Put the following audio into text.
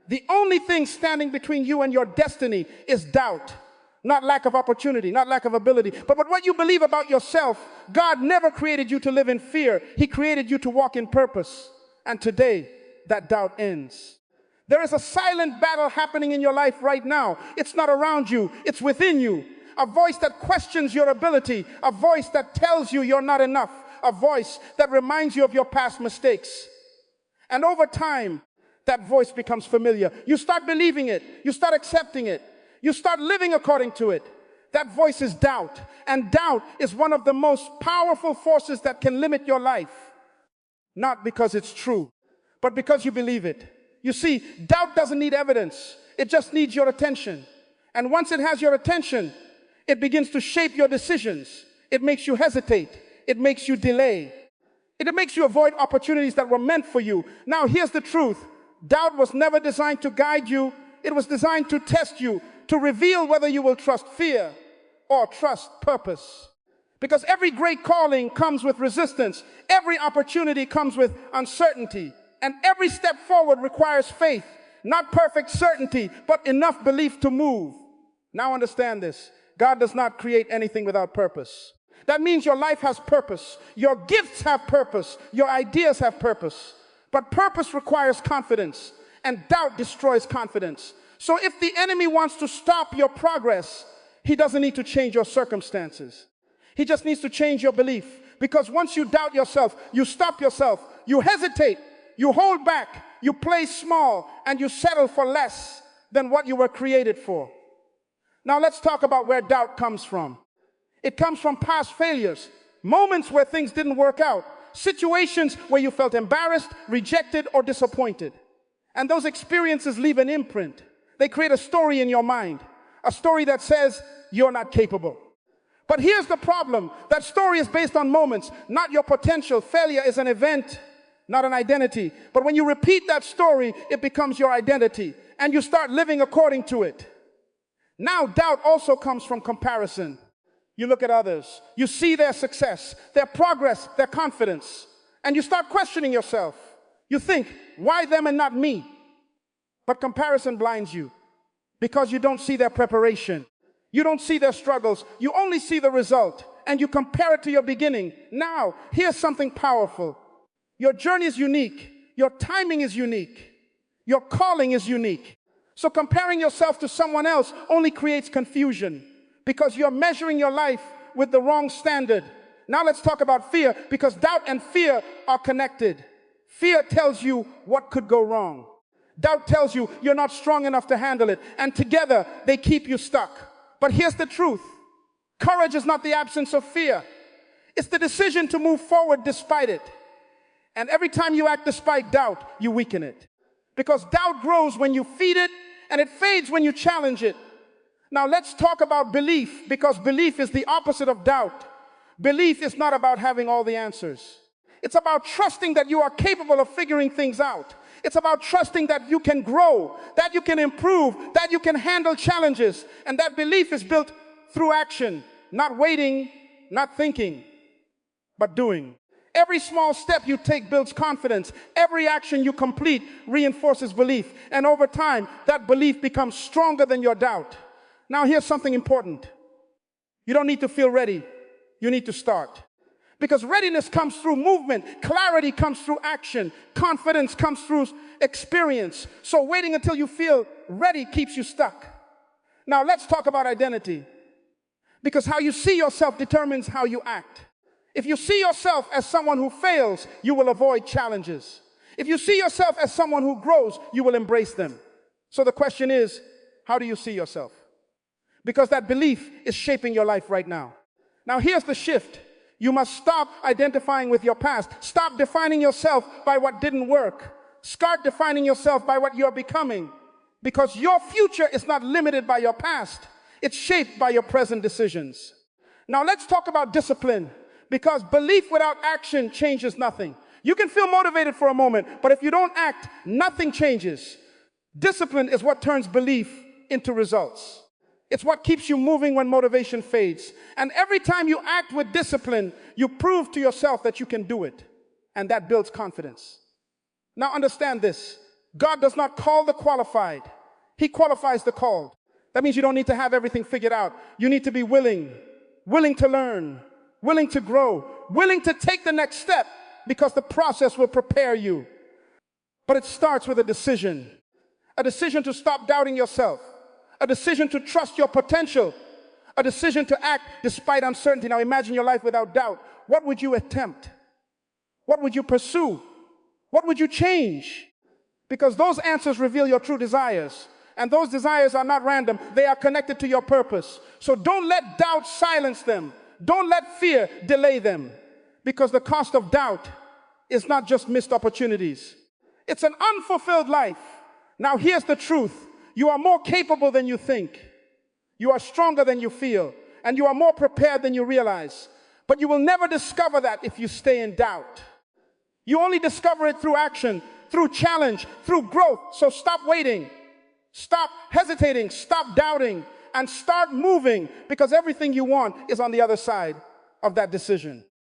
The only thing standing between you and your destiny is doubt. Not lack of opportunity, not lack of ability, but what you believe about yourself. God never created you to live in fear. He created you to walk in purpose. And today, that doubt ends. There is a silent battle happening in your life right now. It's not around you, it's within you. A voice that questions your ability, a voice that tells you you're not enough, a voice that reminds you of your past mistakes. And over time, that voice becomes familiar. You start believing it, you start accepting it, you start living according to it. That voice is doubt, and doubt is one of the most powerful forces that can limit your life. Not because it's true, but because you believe it. You see, doubt doesn't need evidence. It just needs your attention. And once it has your attention, it begins to shape your decisions. It makes you hesitate. It makes you delay. It makes you avoid opportunities that were meant for you. Now, here's the truth. Doubt was never designed to guide you. It was designed to test you, to reveal whether you will trust fear or trust purpose. Because every great calling comes with resistance. Every opportunity comes with uncertainty. And every step forward requires faith. Not perfect certainty, but enough belief to move. Now understand this. God does not create anything without purpose. That means your life has purpose. Your gifts have purpose. Your ideas have purpose. But purpose requires confidence. And doubt destroys confidence. So if the enemy wants to stop your progress, he doesn't need to change your circumstances. He just needs to change your belief. Because once you doubt yourself, you stop yourself, you hesitate, you hold back, you play small, and you settle for less than what you were created for. Now let's talk about where doubt comes from. It comes from past failures, moments where things didn't work out, situations where you felt embarrassed, rejected, or disappointed. And those experiences leave an imprint. They create a story in your mind, a story that says you're not capable. But here's the problem. That story is based on moments, not your potential. Failure is an event, not an identity. But when you repeat that story, it becomes your identity, and you start living according to it. Now, doubt also comes from comparison. You look at others, you see their success, their progress, their confidence, and you start questioning yourself. You think, why them and not me? But comparison blinds you because you don't see their preparation. You don't see their struggles. You only see the result, and you compare it to your beginning. Now, here's something powerful. Your journey is unique. Your timing is unique. Your calling is unique. So comparing yourself to someone else only creates confusion because you're measuring your life with the wrong standard. Now let's talk about fear, because doubt and fear are connected. Fear tells you what could go wrong. Doubt tells you you're not strong enough to handle it, and together they keep you stuck. But here's the truth. Courage is not the absence of fear. It's the decision to move forward despite it. And every time you act despite doubt, you weaken it. Because doubt grows when you feed it, and it fades when you challenge it. Now let's talk about belief, because belief is the opposite of doubt. Belief is not about having all the answers. It's about trusting that you are capable of figuring things out. It's about trusting that you can grow, that you can improve, that you can handle challenges. And that belief is built through action, not waiting, not thinking, but doing. Every small step you take builds confidence. Every action you complete reinforces belief. And over time, that belief becomes stronger than your doubt. Now here's something important. You don't need to feel ready. You need to start. Because readiness comes through movement, clarity comes through action, confidence comes through experience. So waiting until you feel ready keeps you stuck. Now let's talk about identity. Because how you see yourself determines how you act. If you see yourself as someone who fails, you will avoid challenges. If you see yourself as someone who grows, you will embrace them. So the question is, how do you see yourself? Because that belief is shaping your life right now. Now here's the shift. You must stop identifying with your past. Stop defining yourself by what didn't work. Start defining yourself by what you're becoming. Because your future is not limited by your past. It's shaped by your present decisions. Now let's talk about discipline. Because belief without action changes nothing. You can feel motivated for a moment, but if you don't act, nothing changes. Discipline is what turns belief into results. It's what keeps you moving when motivation fades. And every time you act with discipline, you prove to yourself that you can do it. And that builds confidence. Now understand this. God does not call the qualified. He qualifies the called. That means you don't need to have everything figured out. You need to be willing to learn, willing to grow, willing to take the next step, because the process will prepare you. But it starts with a decision to stop doubting yourself, a decision to trust your potential, a decision to act despite uncertainty. Now imagine your life without doubt. What would you attempt? What would you pursue? What would you change? Because those answers reveal your true desires. And those desires are not random. They are connected to your purpose. So don't let doubt silence them. Don't let fear delay them. Because the cost of doubt is not just missed opportunities. It's an unfulfilled life. Now here's the truth. You are more capable than you think. You are stronger than you feel. And you are more prepared than you realize. But you will never discover that if you stay in doubt. You only discover it through action, through challenge, through growth. So stop waiting. Stop hesitating, stop doubting, and start moving, because everything you want is on the other side of that decision.